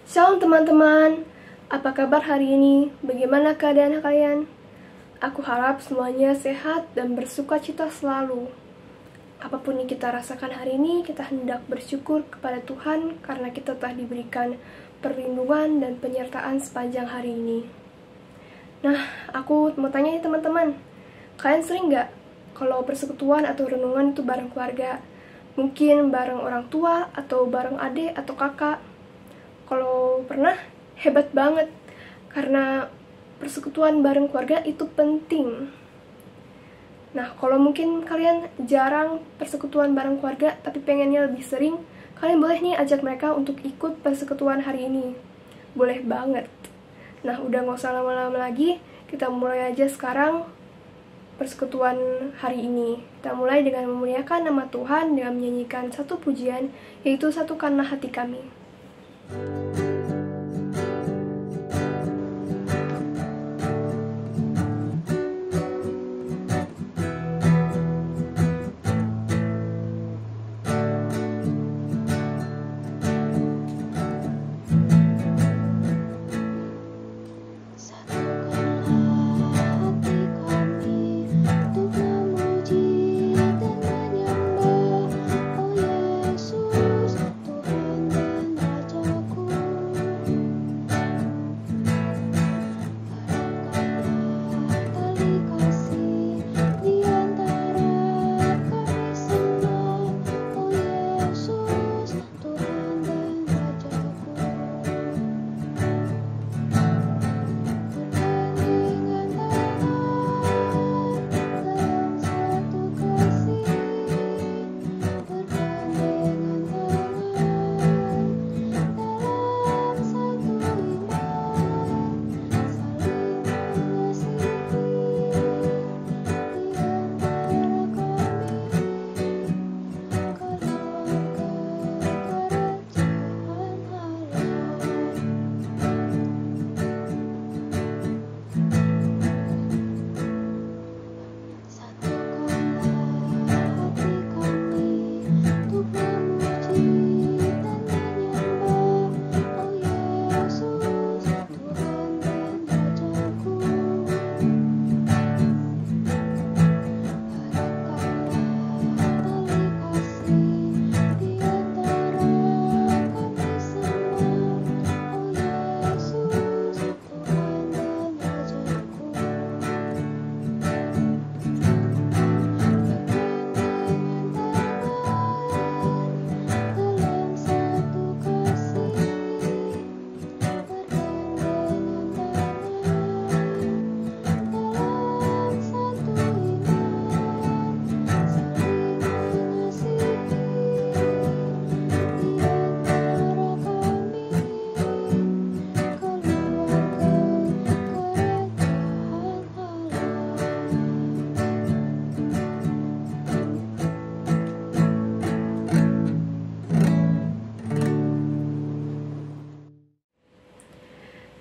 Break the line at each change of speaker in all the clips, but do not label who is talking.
Shalom teman-teman, apa kabar hari ini? Bagaimana keadaan kalian? Aku harap semuanya sehat dan bersuka cita selalu. Apapun yang kita rasakan hari ini, kita hendak bersyukur kepada Tuhan karena kita telah diberikan perlindungan dan penyertaan sepanjang hari ini. Nah, aku mau tanya nih teman-teman, kalian sering nggak kalau persekutuan atau renungan itu bareng keluarga? Mungkin bareng orang tua, atau bareng adik atau kakak. Kalau pernah, hebat banget, karena persekutuan bareng keluarga itu penting. Nah, kalau mungkin kalian jarang persekutuan bareng keluarga, tapi pengennya lebih sering, kalian boleh nih ajak mereka untuk ikut persekutuan hari ini. Boleh banget. Nah, udah gak usah lama-lama lagi, kita mulai aja sekarang persekutuan hari ini. Kita mulai dengan memuliakan nama Tuhan dengan menyanyikan satu pujian, yaitu Satukanlah Hati Kami.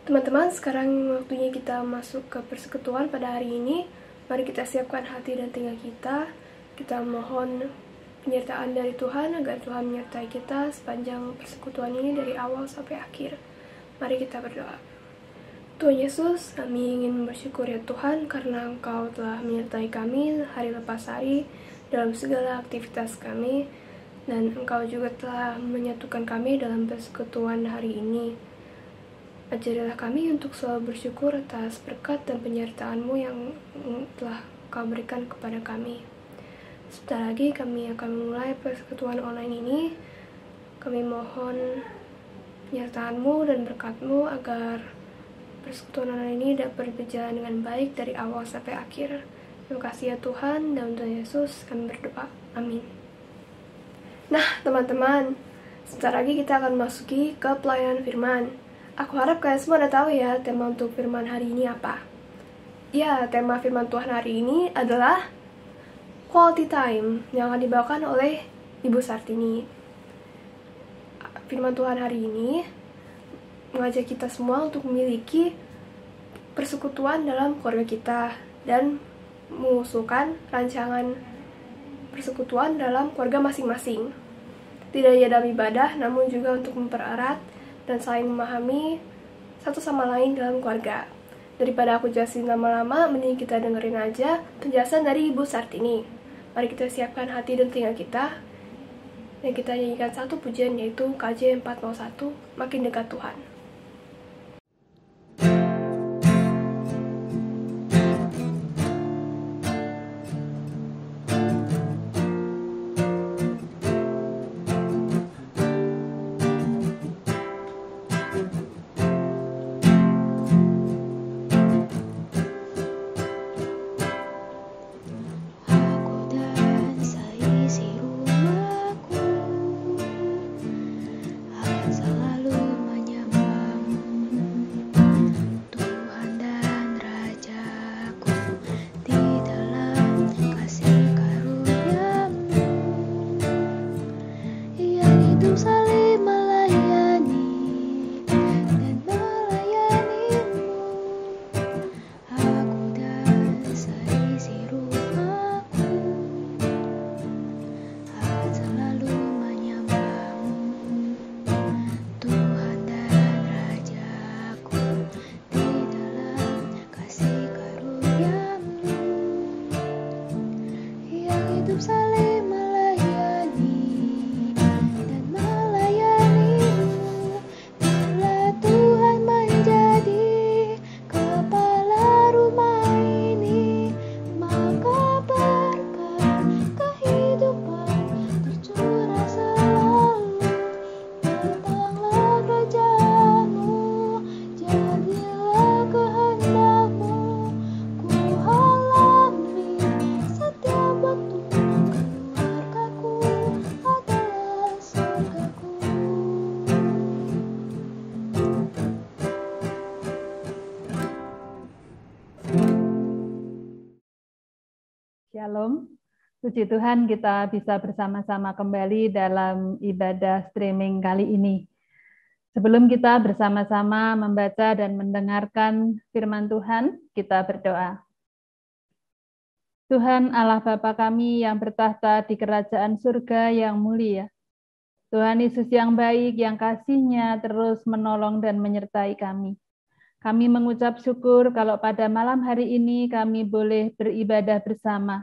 Teman-teman, sekarang waktunya kita masuk ke persekutuan pada hari ini. Mari kita siapkan hati dan telinga kita. Kita mohon penyertaan dari Tuhan agar Tuhan menyertai kita sepanjang persekutuan ini dari awal sampai akhir. Mari kita berdoa. Tuhan Yesus, kami ingin bersyukur ya Tuhan karena Engkau telah menyertai kami hari lepas hari dalam segala aktivitas kami, dan Engkau juga telah menyatukan kami dalam persekutuan hari ini. Ajarilah kami untuk selalu bersyukur atas berkat dan penyertaan-Mu yang telah Kau berikan kepada kami. Sebentar lagi kami akan memulai persekutuan online ini. Kami mohon penyertaan-Mu dan berkat-Mu agar persekutuan online ini dapat berjalan dengan baik dari awal sampai akhir. Terima kasih ya Tuhan, dalam nama Yesus kami berdoa. Amin. Nah teman-teman, sebentar lagi kita akan masuki ke pelayanan firman. Aku harap kalian semua udah tahu ya tema untuk firman hari ini apa. Ya, tema firman Tuhan hari ini adalah quality time yang akan dibawakan oleh Ibu Sartini. Firman Tuhan hari ini mengajak kita semua untuk memiliki persekutuan dalam keluarga kita dan mengusulkan rancangan persekutuan dalam keluarga masing-masing. Tidak hanya dalam ibadah, namun juga untuk mempererat dan saling memahami satu sama lain dalam keluarga. Daripada aku jelasin lama-lama, mending kita dengerin aja penjelasan dari Ibu Sartini. Mari kita siapkan hati dan telinga kita, dan kita nyanyikan satu pujian, yaitu KJ 401, Makin Dekat Tuhan.
Shalom, puji Tuhan kita bisa bersama-sama kembali dalam ibadah streaming kali ini. Sebelum kita bersama-sama membaca dan mendengarkan firman Tuhan, kita berdoa. Tuhan Allah Bapa kami yang bertahta di kerajaan surga yang mulia, Tuhan Yesus yang baik, yang kasih-Nya terus menolong dan menyertai kami. Kami mengucap syukur kalau pada malam hari ini kami boleh beribadah bersama.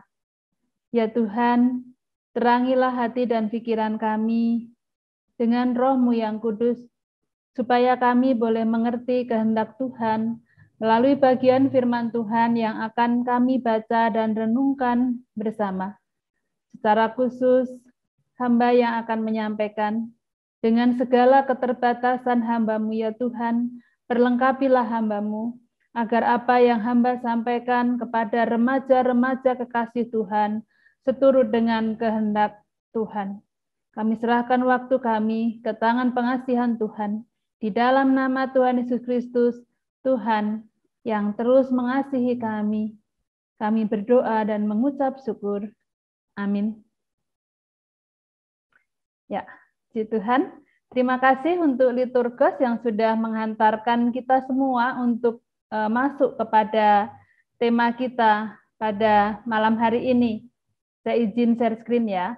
Ya Tuhan, terangilah hati dan pikiran kami dengan Roh-Mu yang kudus, supaya kami boleh mengerti kehendak Tuhan melalui bagian firman Tuhan yang akan kami baca dan renungkan bersama. Secara khusus, hamba yang akan menyampaikan, dengan segala keterbatasan hamba-Mu ya Tuhan, perlengkapilah hamba-Mu, agar apa yang hamba sampaikan kepada remaja-remaja kekasih Tuhan, seturut dengan kehendak Tuhan. Kami serahkan waktu kami ke tangan pengasihan Tuhan, di dalam nama Tuhan Yesus Kristus, Tuhan yang terus mengasihi kami. Kami berdoa dan mengucap syukur. Amin. Ya, puji Tuhan. Terima kasih untuk liturgos yang sudah menghantarkan kita semua untuk masuk kepada tema kita pada malam hari ini. Saya izin share screen ya.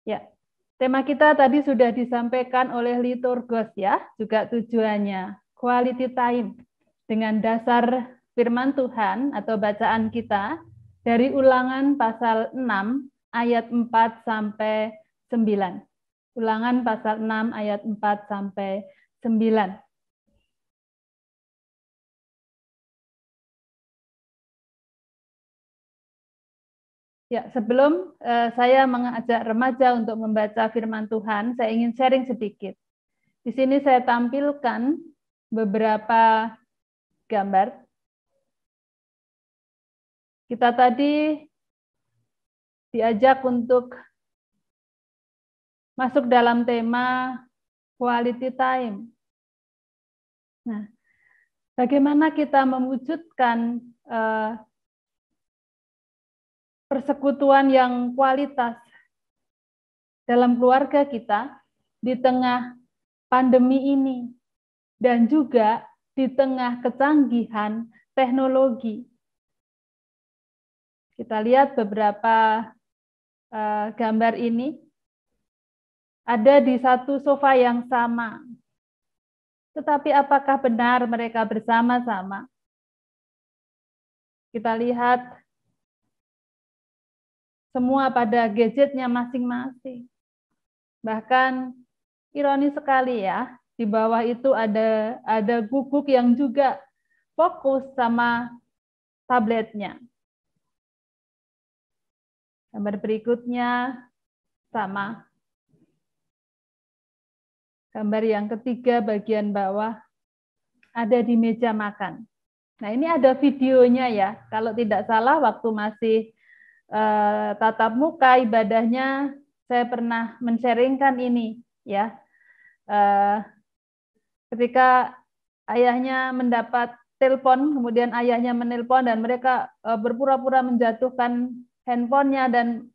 Ya, tema kita tadi sudah disampaikan oleh liturgos ya, juga tujuannya quality time dengan dasar firman Tuhan atau bacaan kita dari Ulangan pasal 6 ayat 4 sampai 9. Ulangan pasal 6 ayat 4 sampai 9. Ya, sebelum saya mengajak remaja untuk membaca firman Tuhan, saya ingin sharing sedikit. Di sini saya tampilkan beberapa gambar. Kita tadi diajak untuk masuk dalam tema quality time. Nah, bagaimana kita mewujudkan persekutuan yang kualitas dalam keluarga kita di tengah pandemi ini, dan juga di tengah kecanggihan teknologi. Kita lihat beberapa gambar ini. Ada di satu sofa yang sama. Tetapi apakah benar mereka bersama-sama? Kita lihat semua pada gadgetnya masing-masing. Bahkan ironis sekali ya, di bawah itu ada guguk yang juga fokus sama tabletnya. Gambar berikutnya sama. Gambar yang ketiga bagian bawah ada di meja makan. Nah, ini ada videonya ya. Kalau tidak salah waktu masih tatap muka ibadahnya saya pernah men-sharingkan ini ya. Ketika ayahnya mendapat telepon, kemudian ayahnya menelpon dan mereka berpura-pura menjatuhkan handphonenya dan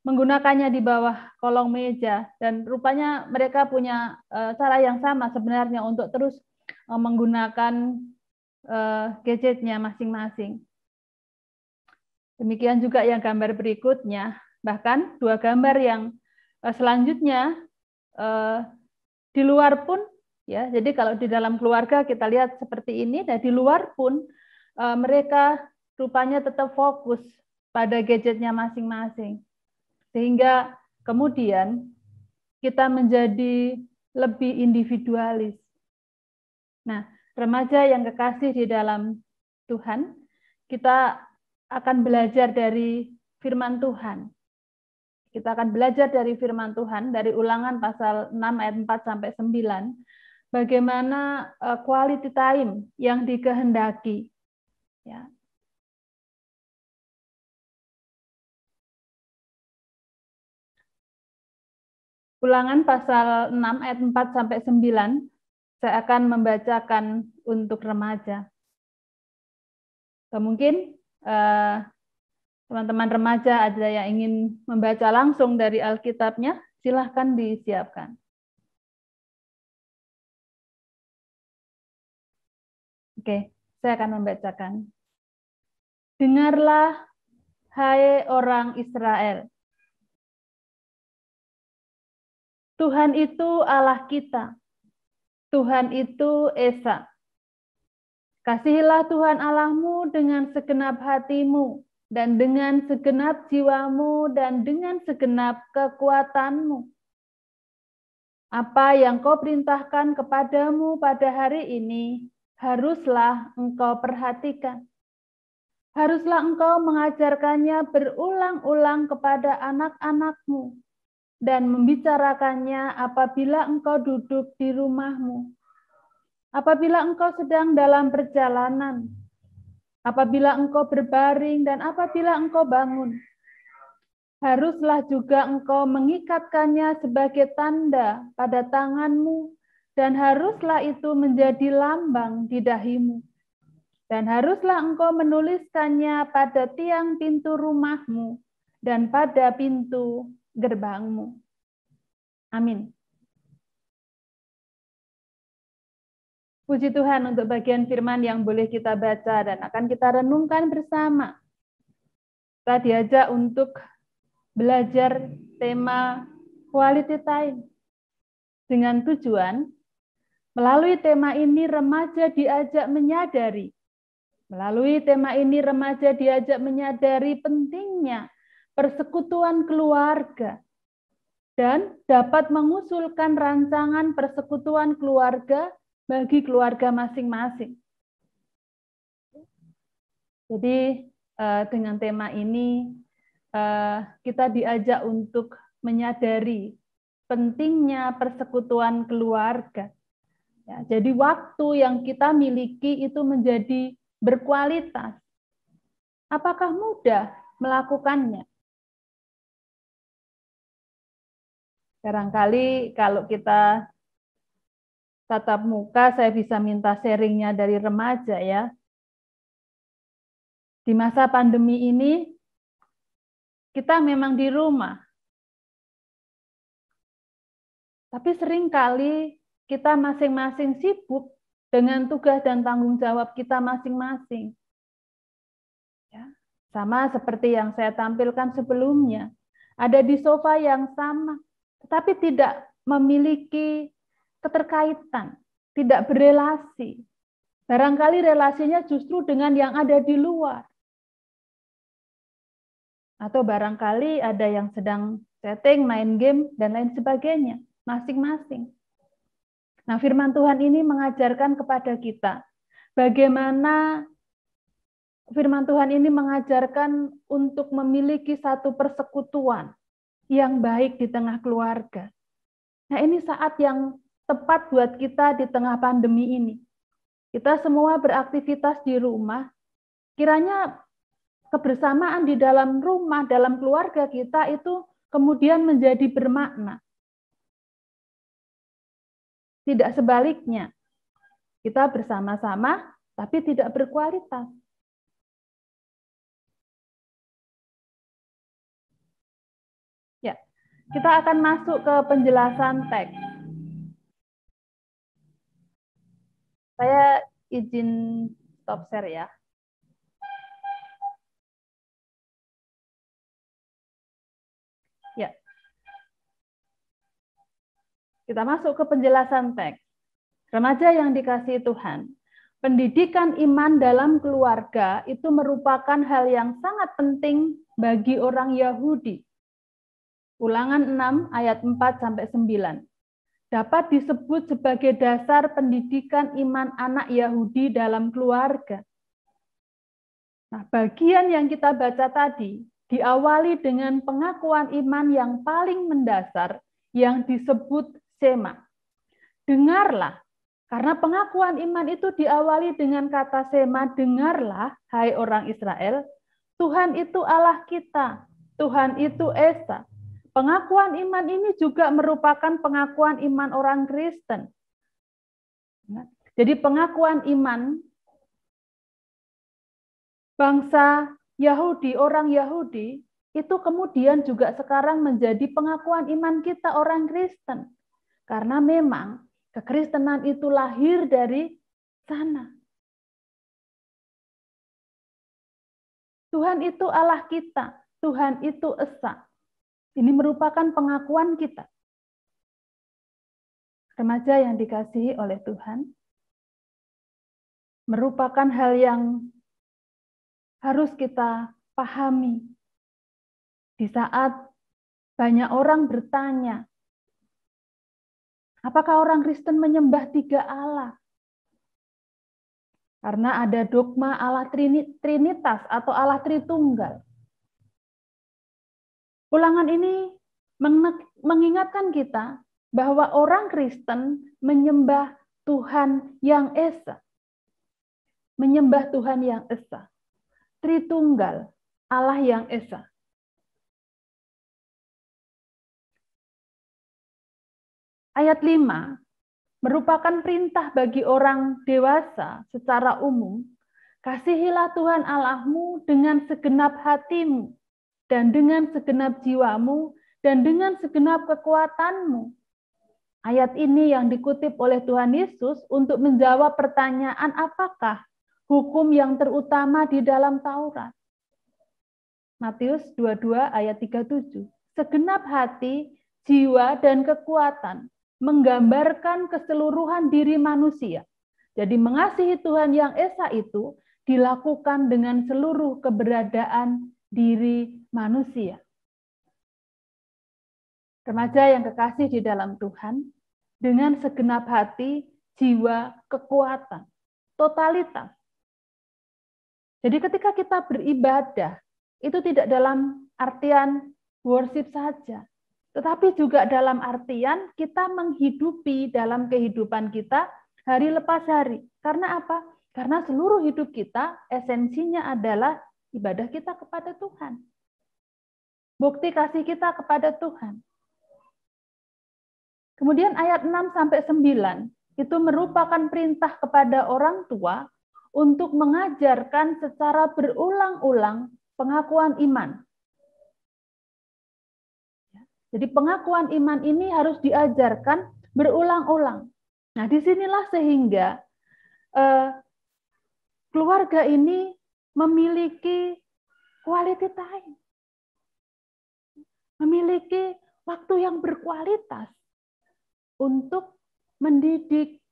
menggunakannya di bawah kolong meja, dan rupanya mereka punya cara yang sama sebenarnya untuk terus menggunakan gadgetnya masing-masing. Demikian juga yang gambar berikutnya, bahkan dua gambar yang selanjutnya di luar pun ya. Jadi kalau di dalam keluarga kita lihat seperti ini, dan di luar pun mereka rupanya tetap fokus pada gadgetnya masing-masing. Sehingga kemudian kita menjadi lebih individualis. Nah, remaja yang kekasih di dalam Tuhan, kita akan belajar dari firman Tuhan. Kita akan belajar dari firman Tuhan, dari Ulangan pasal 6 ayat 4 sampai 9, bagaimana quality time yang dikehendaki. Ya. Ulangan pasal 6 ayat 4 sampai 9, saya akan membacakan untuk remaja. Mungkin teman-teman remaja ada yang ingin membaca langsung dari Alkitabnya, silahkan disiapkan. Oke, saya akan membacakan. Dengarlah, hai orang Israel. Tuhan itu Allah kita. Tuhan itu Esa. Kasihilah Tuhan Allahmu dengan segenap hatimu, dan dengan segenap jiwamu, dan dengan segenap kekuatanmu. Apa yang kau perintahkan kepadamu pada hari ini, haruslah engkau perhatikan. Haruslah engkau mengajarkannya berulang-ulang kepada anak-anakmu, dan membicarakannya apabila engkau duduk di rumahmu, apabila engkau sedang dalam perjalanan, apabila engkau berbaring, dan apabila engkau bangun. Haruslah juga engkau mengikatkannya sebagai tanda pada tanganmu, dan haruslah itu menjadi lambang di dahimu. Dan haruslah engkau menuliskannya pada tiang pintu rumahmu dan pada pintu gerbangmu. Amin. Puji Tuhan untuk bagian firman yang boleh kita baca dan akan kita renungkan bersama. Kita diajak untuk belajar tema quality time dengan tujuan melalui tema ini remaja diajak menyadari. Melalui tema ini remaja diajak menyadari pentingnya persekutuan keluarga dan dapat mengusulkan rancangan persekutuan keluarga bagi keluarga masing-masing. Jadi dengan tema ini kita diajak untuk menyadari pentingnya persekutuan keluarga. Ya, jadi waktu yang kita miliki itu menjadi berkualitas. Apakah mudah melakukannya? Barangkali kalau kita tatap muka, saya bisa minta sharingnya dari remaja ya. Di masa pandemi ini, kita memang di rumah. Tapi seringkali kita masing-masing sibuk dengan tugas dan tanggung jawab kita masing-masing. Ya, sama seperti yang saya tampilkan sebelumnya. Ada di sofa yang sama, tetapi tidak memiliki keterkaitan, tidak berelasi. Barangkali relasinya justru dengan yang ada di luar. Atau barangkali ada yang sedang chatting, main game, dan lain sebagainya. Masing-masing. Nah, firman Tuhan ini mengajarkan kepada kita bagaimana firman Tuhan ini mengajarkan untuk memiliki satu persekutuan yang baik di tengah keluarga. Nah, ini saat yang tepat buat kita di tengah pandemi ini. Kita semua beraktivitas di rumah, kiranya kebersamaan di dalam rumah, dalam keluarga kita itu kemudian menjadi bermakna. Tidak sebaliknya, kita bersama-sama tapi tidak berkualitas. Ya, kita akan masuk ke penjelasan teks. Saya izin stop share ya. Ya. Kita masuk ke penjelasan teks. Remaja yang dikasihi Tuhan, pendidikan iman dalam keluarga itu merupakan hal yang sangat penting bagi orang Yahudi. Ulangan 6 ayat 4-9. Dapat disebut sebagai dasar pendidikan iman anak Yahudi dalam keluarga. Nah, bagian yang kita baca tadi diawali dengan pengakuan iman yang paling mendasar yang disebut Shema. Dengarlah, karena pengakuan iman itu diawali dengan kata Shema, dengarlah, hai orang Israel, Tuhan itu Allah kita, Tuhan itu Esa. Pengakuan iman ini juga merupakan pengakuan iman orang Kristen. Jadi pengakuan iman bangsa Yahudi, orang Yahudi, itu kemudian juga sekarang menjadi pengakuan iman kita orang Kristen. Karena memang kekristenan itu lahir dari sana. Tuhan itu Allah kita, Tuhan itu Esa. Ini merupakan pengakuan kita. Remaja yang dikasihi oleh Tuhan, merupakan hal yang harus kita pahami. Di saat banyak orang bertanya, apakah orang Kristen menyembah 3 Allah? Karena ada dogma Allah Trinitas atau Allah Tritunggal. Ulangan ini mengingatkan kita bahwa orang Kristen menyembah Tuhan yang Esa. Menyembah Tuhan yang Esa. Tritunggal, Allah yang Esa. Ayat 5 merupakan perintah bagi orang dewasa secara umum. Kasihilah Tuhan Allahmu dengan segenap hatimu, dan dengan segenap jiwamu, dan dengan segenap kekuatanmu. Ayat ini yang dikutip oleh Tuhan Yesus untuk menjawab pertanyaan apakah hukum yang terutama di dalam Taurat. Matius 22 ayat 37. Segenap hati, jiwa, dan kekuatan menggambarkan keseluruhan diri manusia. Jadi mengasihi Tuhan yang Esa itu dilakukan dengan seluruh keberadaan diri manusia. Remaja yang kekasih di dalam Tuhan, dengan segenap hati, jiwa, kekuatan, totalitas. Jadi ketika kita beribadah, itu tidak dalam artian worship saja, tetapi juga dalam artian kita menghidupi dalam kehidupan kita hari lepas hari. Karena apa? Karena seluruh hidup kita esensinya adalah ibadah kita kepada Tuhan. Bukti kasih kita kepada Tuhan. Kemudian ayat 6-9 itu merupakan perintah kepada orang tua untuk mengajarkan secara berulang-ulang pengakuan iman. Jadi pengakuan iman ini harus diajarkan berulang-ulang. Nah, disinilah sehingga keluarga ini memiliki quality time, memiliki waktu yang berkualitas untuk mendidik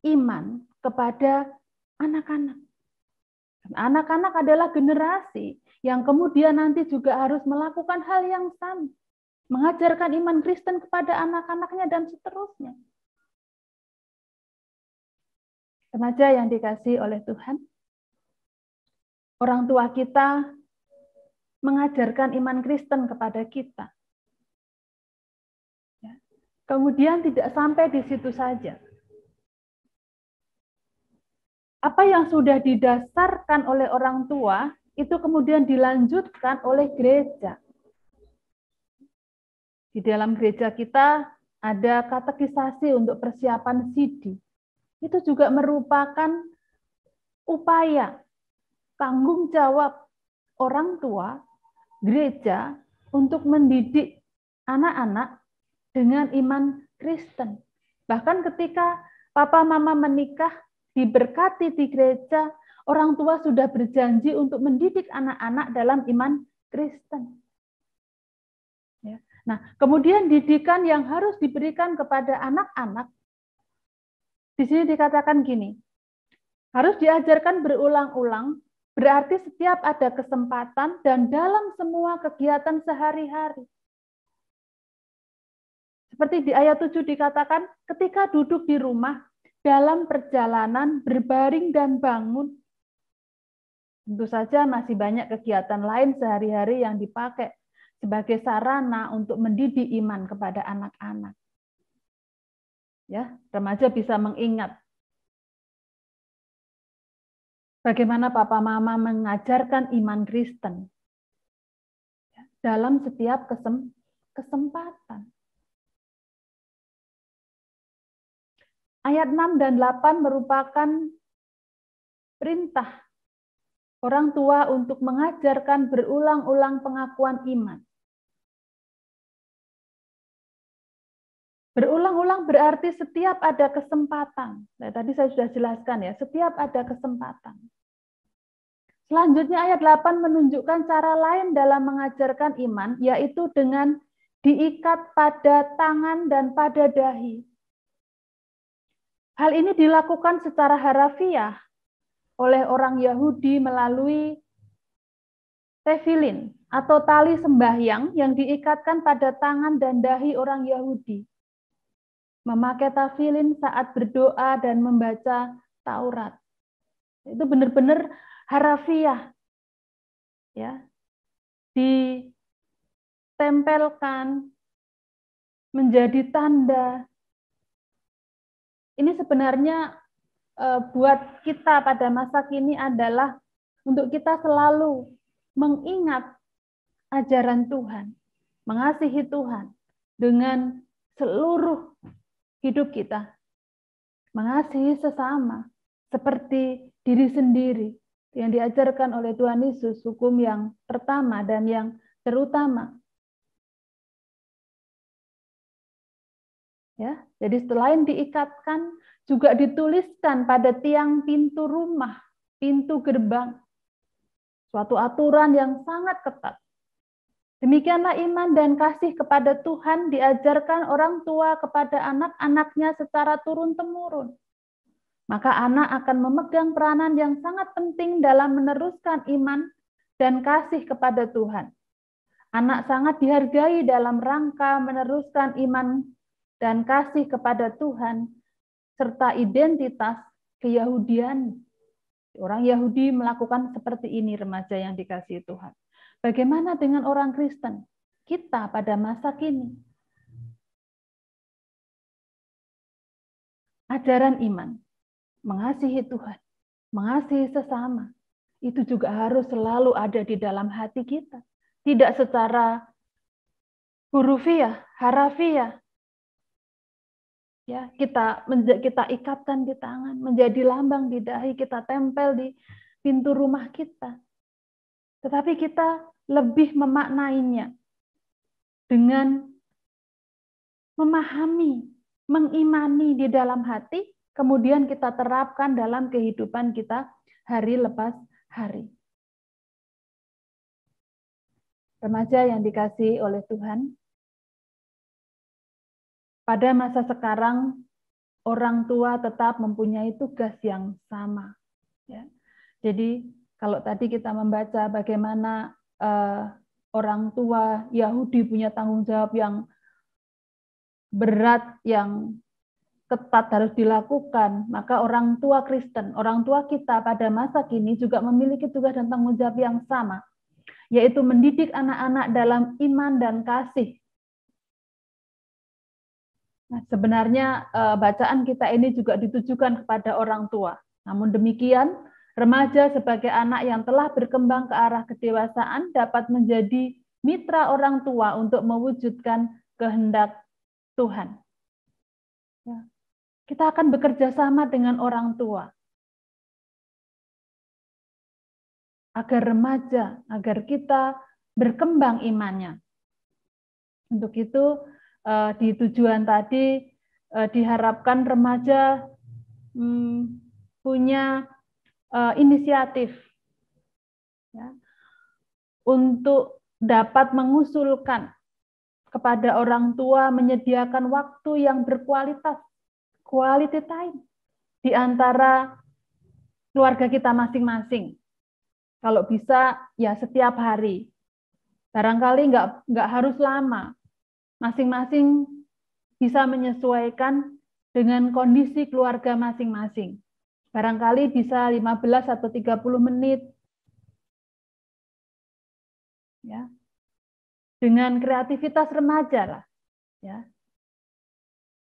iman kepada anak-anak. Anak-anak adalah generasi yang kemudian nanti juga harus melakukan hal yang sama, mengajarkan iman Kristen kepada anak-anaknya dan seterusnya. Remaja yang dikasihi oleh Tuhan, orang tua kita mengajarkan iman Kristen kepada kita. Kemudian tidak sampai di situ saja. Apa yang sudah didasarkan oleh orang tua, itu kemudian dilanjutkan oleh gereja. Di dalam gereja kita ada katekisasi untuk persiapan sidi. Itu juga merupakan upaya, tanggung jawab orang tua, gereja, untuk mendidik anak-anak dengan iman Kristen. Bahkan ketika papa mama menikah, diberkati di gereja, orang tua sudah berjanji untuk mendidik anak-anak dalam iman Kristen. Ya. Nah, kemudian didikan yang harus diberikan kepada anak-anak, di sini dikatakan gini, harus diajarkan berulang-ulang, berarti setiap ada kesempatan dan dalam semua kegiatan sehari-hari. Seperti di ayat 7 dikatakan, ketika duduk di rumah, dalam perjalanan, berbaring dan bangun. Tentu saja masih banyak kegiatan lain sehari-hari yang dipakai sebagai sarana untuk mendidik iman kepada anak-anak. Ya, remaja bisa mengingat bagaimana papa mama mengajarkan iman Kristen dalam setiap kesempatan. Ayat 6 dan 8 merupakan perintah orang tua untuk mengajarkan berulang-ulang pengakuan iman. Berulang-ulang berarti setiap ada kesempatan. Nah, tadi saya sudah jelaskan ya, setiap ada kesempatan. Selanjutnya ayat 8 menunjukkan cara lain dalam mengajarkan iman, yaitu dengan diikat pada tangan dan pada dahi. Hal ini dilakukan secara harafiah oleh orang Yahudi melalui tefilin atau tali sembahyang yang diikatkan pada tangan dan dahi orang Yahudi. Memakai tefilin saat berdoa dan membaca Taurat. Itu benar-benar harafiah. Ya. Ditempelkan menjadi tanda. Ini sebenarnya buat kita pada masa kini adalah untuk kita selalu mengingat ajaran Tuhan, mengasihi Tuhan dengan seluruh hidup kita, mengasihi sesama seperti diri sendiri yang diajarkan oleh Tuhan Yesus, hukum yang pertama dan yang terutama. Ya, jadi selain diikatkan, juga dituliskan pada tiang pintu rumah, pintu gerbang. Suatu aturan yang sangat ketat. Demikianlah iman dan kasih kepada Tuhan diajarkan orang tua kepada anak-anaknya secara turun-temurun. Maka anak akan memegang peranan yang sangat penting dalam meneruskan iman dan kasih kepada Tuhan. Anak sangat dihargai dalam rangka meneruskan iman dan kasih kepada Tuhan, serta identitas keyahudian. Orang Yahudi melakukan seperti ini, remaja yang dikasihi Tuhan. Bagaimana dengan orang Kristen? Kita pada masa kini. Ajaran iman, mengasihi Tuhan, mengasihi sesama, itu juga harus selalu ada di dalam hati kita. Tidak secara hurufiah, harafiah, ya, kita ikatkan di tangan, menjadi lambang di dahi, kita tempel di pintu rumah kita. Tetapi kita lebih memaknainya dengan memahami mengimani di dalam hati, kemudian kita terapkan dalam kehidupan kita hari lepas hari. Remaja yang dikasihi oleh Tuhan, pada masa sekarang orang tua tetap mempunyai tugas yang sama. Ya. Jadi kalau tadi kita membaca bagaimana orang tua Yahudi punya tanggung jawab yang berat, yang ketat harus dilakukan, maka orang tua Kristen, orang tua kita pada masa kini juga memiliki tugas dan tanggung jawab yang sama, yaitu mendidik anak-anak dalam iman dan kasih. Nah, sebenarnya bacaan kita ini juga ditujukan kepada orang tua. Namun demikian, remaja sebagai anak yang telah berkembang ke arah kedewasaan dapat menjadi mitra orang tua untuk mewujudkan kehendak Tuhan. Ya. Kita akan bekerja sama dengan orang tua agar remaja, agar kita berkembang imannya. Untuk itu, di tujuan tadi diharapkan remaja punya inisiatif ya, untuk dapat mengusulkan kepada orang tua menyediakan waktu yang berkualitas, quality time di antara keluarga kita masing-masing. Kalau bisa ya setiap hari. Barangkali nggak harus lama. Masing-masing bisa menyesuaikan dengan kondisi keluarga masing-masing. Barangkali bisa 15 atau 30 menit. Ya. Dengan kreativitas remaja lah. Ya.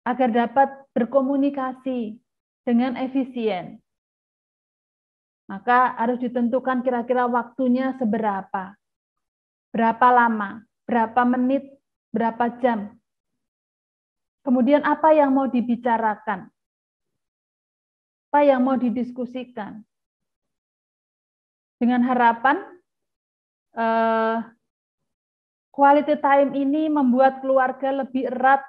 Agar dapat berkomunikasi dengan efisien. Maka harus ditentukan kira-kira waktunya seberapa. Berapa lama, berapa menit, berapa jam. Kemudian apa yang mau dibicarakan? Apa yang mau didiskusikan? Dengan harapan quality time ini membuat keluarga lebih erat,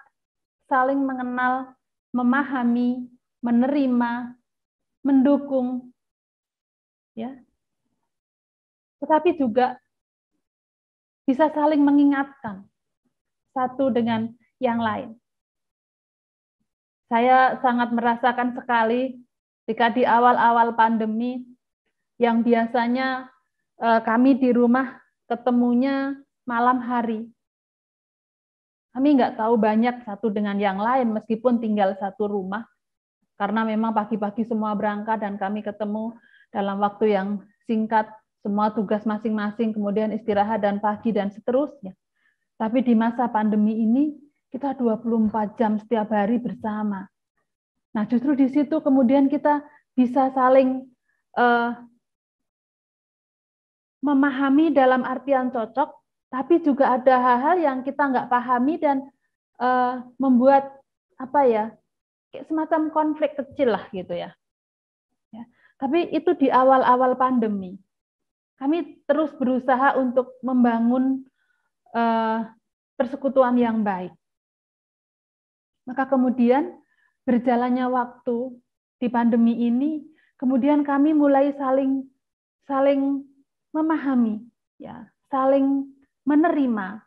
saling mengenal, memahami, menerima, mendukung, ya. Tetapi juga bisa saling mengingatkan satu dengan yang lain. Saya sangat merasakan sekali ketika di awal-awal pandemi yang biasanya kami di rumah ketemunya malam hari. Kami nggak tahu banyak satu dengan yang lain meskipun tinggal satu rumah, karena memang pagi-pagi semua berangkat dan kami ketemu dalam waktu yang singkat, semua tugas masing-masing, kemudian istirahat dan pagi dan seterusnya. Tapi di masa pandemi ini kita 24 jam setiap hari bersama. Nah, justru di situ kemudian kita bisa saling memahami dalam artian cocok, tapi juga ada hal-hal yang kita nggak pahami dan membuat apa ya, semacam konflik kecil lah gitu ya. Ya. Tapi itu di awal-awal pandemi. Kami terus berusaha untuk membangun persekutuan yang baik. Maka kemudian berjalannya waktu di pandemi ini, kemudian kami mulai saling memahami, ya, saling menerima,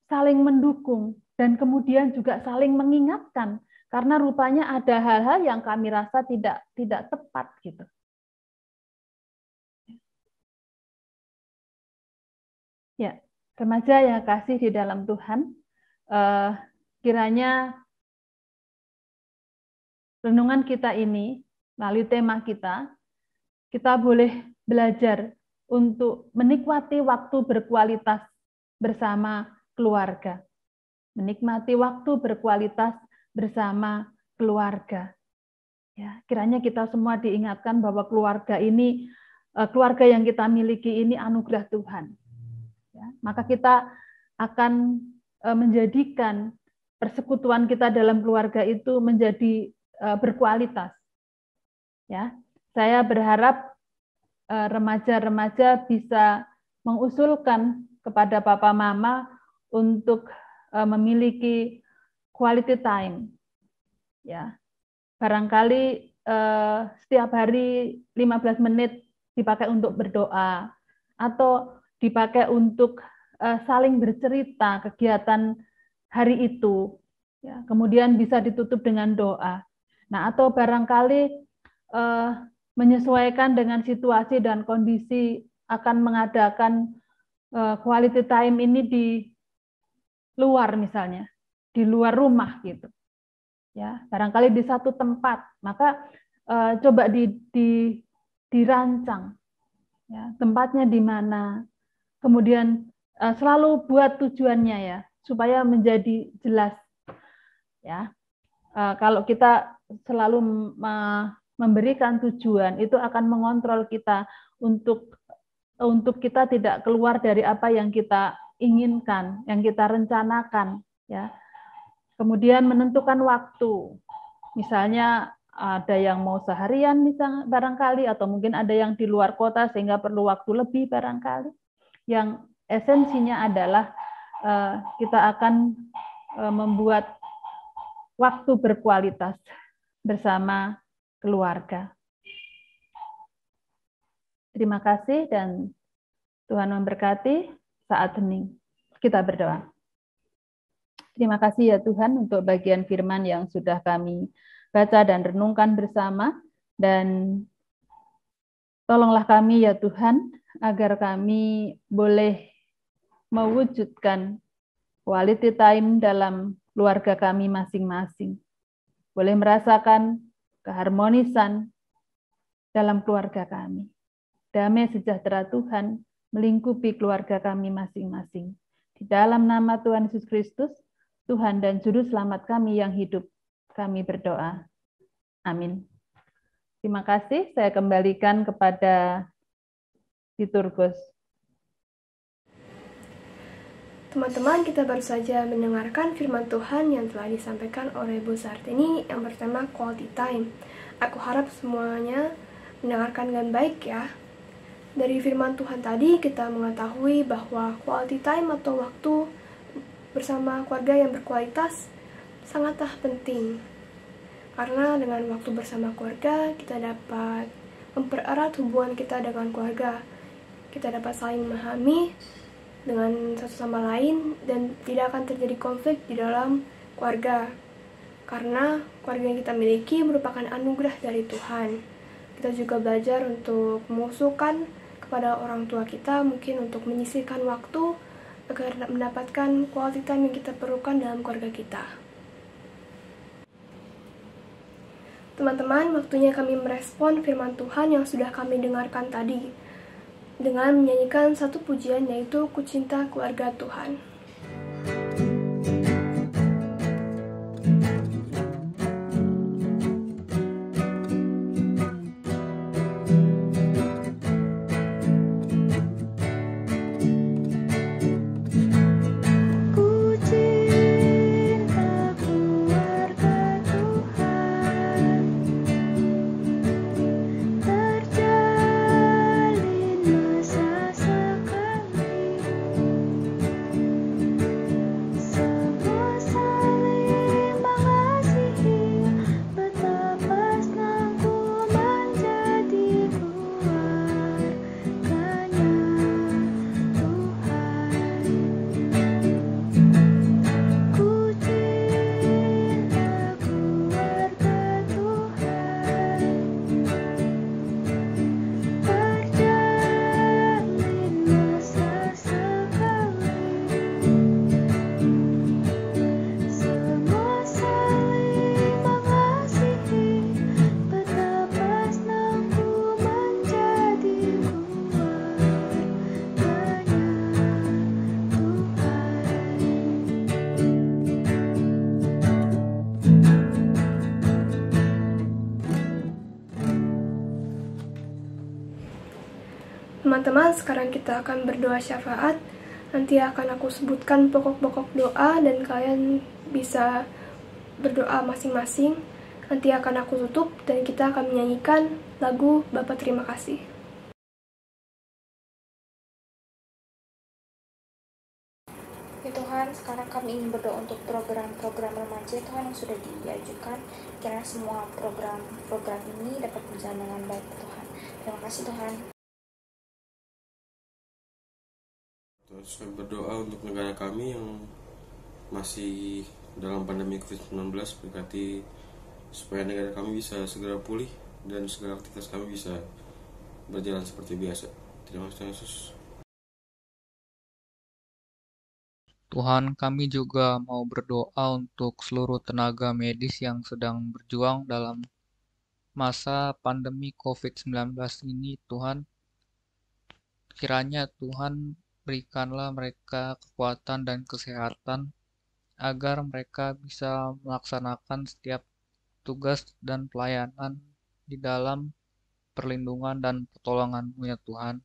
saling mendukung, dan kemudian juga saling mengingatkan, karena rupanya ada hal-hal yang kami rasa tidak tepat gitu. Ya, remaja yang kasih di dalam Tuhan, kiranya renungan kita ini, melalui tema kita boleh belajar untuk menikmati waktu berkualitas bersama keluarga. Menikmati waktu berkualitas bersama keluarga. Ya, kiranya kita semua diingatkan bahwa keluarga ini, keluarga yang kita miliki ini anugerah Tuhan. Ya, maka kita akan menjadikan persekutuan kita dalam keluarga itu menjadi berkualitas. Ya, saya berharap remaja-remaja bisa mengusulkan kepada papa mama untuk memiliki quality time, Ya, barangkali setiap hari 15 menit dipakai untuk berdoa, atau dipakai untuk saling bercerita kegiatan hari itu. Ya, kemudian bisa ditutup dengan doa. Nah, atau barangkali menyesuaikan dengan situasi dan kondisi akan mengadakan quality time ini di luar misalnya, di luar rumah gitu. Ya, barangkali di satu tempat, maka coba dirancang ya, tempatnya di mana. Kemudian selalu buat tujuannya ya, supaya menjadi jelas ya. Kalau kita selalu memberikan tujuan, itu akan mengontrol kita untuk kita tidak keluar dari apa yang kita inginkan, yang kita rencanakan ya. Kemudian menentukan waktu. Misalnya ada yang mau seharian misalnya barangkali, atau mungkin ada yang di luar kota sehingga perlu waktu lebih barangkali. Yang esensinya adalah kita akan membuat waktu berkualitas bersama keluarga. Terima kasih dan Tuhan memberkati. Saat hening kita berdoa. Terima kasih ya Tuhan untuk bagian firman yang sudah kami baca dan renungkan bersama, dan tolonglah kami ya Tuhan agar kami boleh mewujudkan quality time dalam keluarga kami masing-masing. Boleh merasakan keharmonisan dalam keluarga kami. Damai sejahtera Tuhan melingkupi keluarga kami masing-masing. Di dalam nama Tuhan Yesus Kristus, Tuhan dan Juru Selamat kami yang hidup, kami berdoa. Amin. Terima kasih. Saya kembalikan kepada Liturgus.
Teman-teman, kita baru saja mendengarkan firman Tuhan yang telah disampaikan oleh Bu Sartini yang bertema quality time. Aku harap semuanya mendengarkan dengan baik ya. Dari firman Tuhan tadi kita mengetahui bahwa quality time atau waktu bersama keluarga yang berkualitas sangatlah penting. Karena dengan waktu bersama keluarga kita dapat mempererat hubungan kita dengan keluarga. Kita dapat saling memahami dengan satu sama lain dan tidak akan terjadi konflik di dalam keluarga. Karena keluarga yang kita miliki merupakan anugerah dari Tuhan. Kita juga belajar untuk mengusulkan kepada orang tua kita mungkin untuk menyisihkan waktu agar mendapatkan quality time yang kita perlukan dalam keluarga kita. Teman-teman, waktunya kami merespon firman Tuhan yang sudah kami dengarkan tadi dengan menyanyikan satu pujian, yaitu Ku Cinta Keluarga Tuhan. Teman-teman, sekarang kita akan berdoa syafaat. Nanti akan aku sebutkan pokok-pokok doa dan kalian bisa berdoa masing-masing. Nanti akan aku tutup dan kita akan menyanyikan lagu Bapa Terima Kasih. Ya Tuhan, sekarang kami
kami ingin berdoa untuk program-program remaja Tuhan yang sudah diajukan. Kiranya semua program-program ini dapat berjalan dengan baik Tuhan. Terima kasih Tuhan.
Terus kami berdoa untuk negara kami yang masih dalam pandemi COVID-19, berkati supaya negara kami bisa segera pulih dan segala aktivitas kami bisa berjalan seperti biasa. Terima kasih Yesus.
Tuhan, kami juga mau berdoa untuk seluruh tenaga medis yang sedang berjuang dalam masa pandemi COVID-19 ini. Tuhan, kiranya Tuhan berikanlah mereka kekuatan dan kesehatan agar mereka bisa melaksanakan setiap tugas dan pelayanan di dalam perlindungan dan pertolongan-Mu ya Tuhan.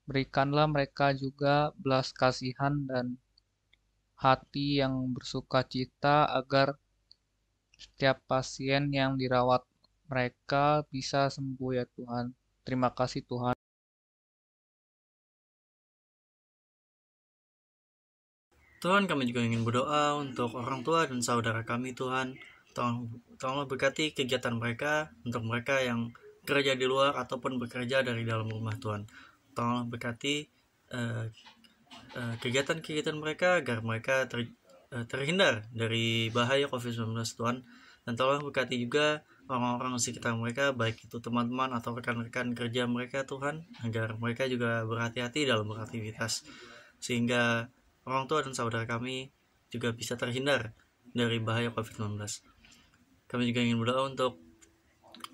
Berikanlah mereka juga belas kasihan dan hati yang bersuka cita agar setiap pasien yang dirawat mereka bisa sembuh ya Tuhan. Terima kasih Tuhan.
Tuhan, kami juga ingin berdoa untuk orang tua dan saudara kami Tuhan. Tolonglah berkati kegiatan mereka untuk mereka yang bekerja di luar ataupun bekerja dari dalam rumah Tuhan. Tolonglah berkati kegiatan-kegiatan mereka agar mereka terhindar dari bahaya COVID-19 Tuhan. Dan tolong berkati juga orang-orang di sekitar mereka, baik itu teman-teman atau rekan-rekan kerja mereka Tuhan, agar mereka juga berhati-hati dalam beraktivitas, sehingga orang tua dan saudara kami juga bisa terhindar dari bahaya COVID-19. Kami juga ingin berdoa untuk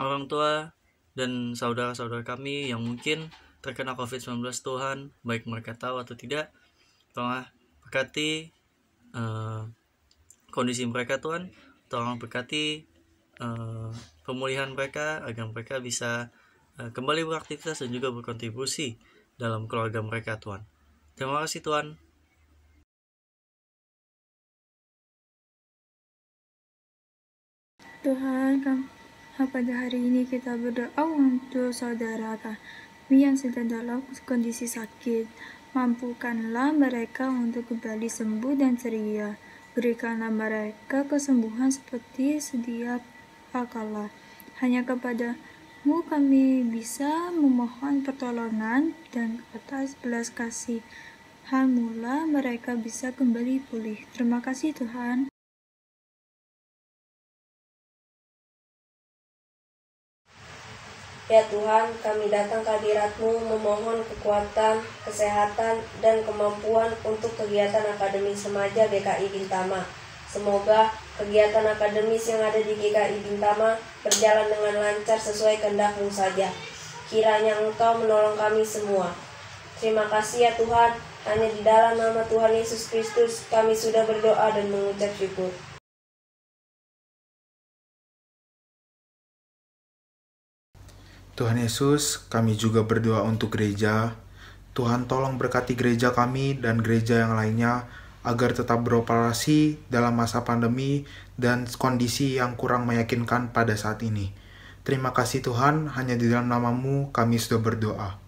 orang tua dan saudara-saudara kami yang mungkin terkena COVID-19 Tuhan, baik mereka tahu atau tidak. Tolong berkati kondisi mereka Tuhan. Tolong berkati pemulihan mereka agar mereka bisa kembali beraktivitas dan juga berkontribusi dalam keluarga mereka Tuhan. Terima kasih Tuhan.
Tuhan, pada hari ini kita berdoa untuk saudara kami yang sedang dalam kondisi sakit. Mampukanlah mereka untuk kembali sembuh dan ceria. Berikanlah mereka kesembuhan seperti sedia kala. Hanya kepadamu kami bisa memohon pertolongan, dan atas belas kasihan-Mu mereka bisa kembali pulih. Terima kasih Tuhan.
Ya Tuhan, kami datang ke hadirat-Mu memohon kekuatan, kesehatan, dan kemampuan untuk kegiatan akademis remaja GKI Bintama. Semoga kegiatan akademis yang ada di GKI Bintama berjalan dengan lancar sesuai kehendak-Mu saja. Kiranya Engkau menolong kami semua. Terima kasih ya Tuhan, hanya di dalam nama Tuhan Yesus Kristus kami sudah berdoa dan mengucap syukur.
Tuhan Yesus, kami juga berdoa untuk gereja. Tuhan tolong berkati gereja kami dan gereja yang lainnya agar tetap beroperasi dalam masa pandemi dan kondisi yang kurang meyakinkan pada saat ini. Terima kasih Tuhan, hanya di dalam nama-Mu kami sudah berdoa.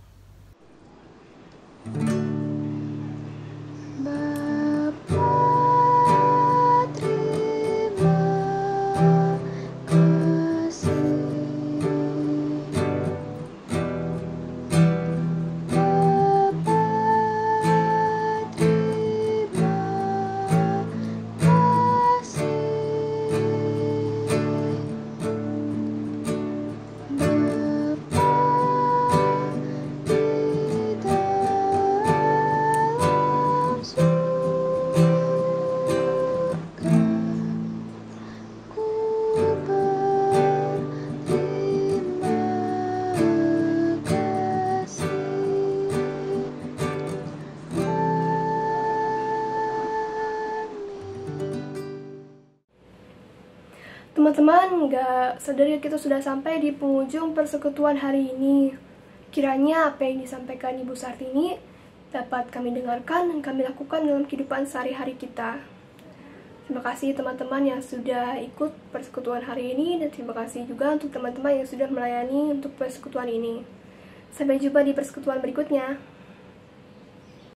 Teman-teman, gak sadar ya kita sudah sampai di penghujung persekutuan hari ini. Kiranya apa yang disampaikan Ibu Sartini dapat kami dengarkan dan kami lakukan dalam kehidupan sehari-hari kita. Terima kasih teman-teman yang sudah ikut persekutuan hari ini, dan terima kasih juga untuk teman-teman yang sudah melayani untuk persekutuan ini. Sampai jumpa di persekutuan berikutnya.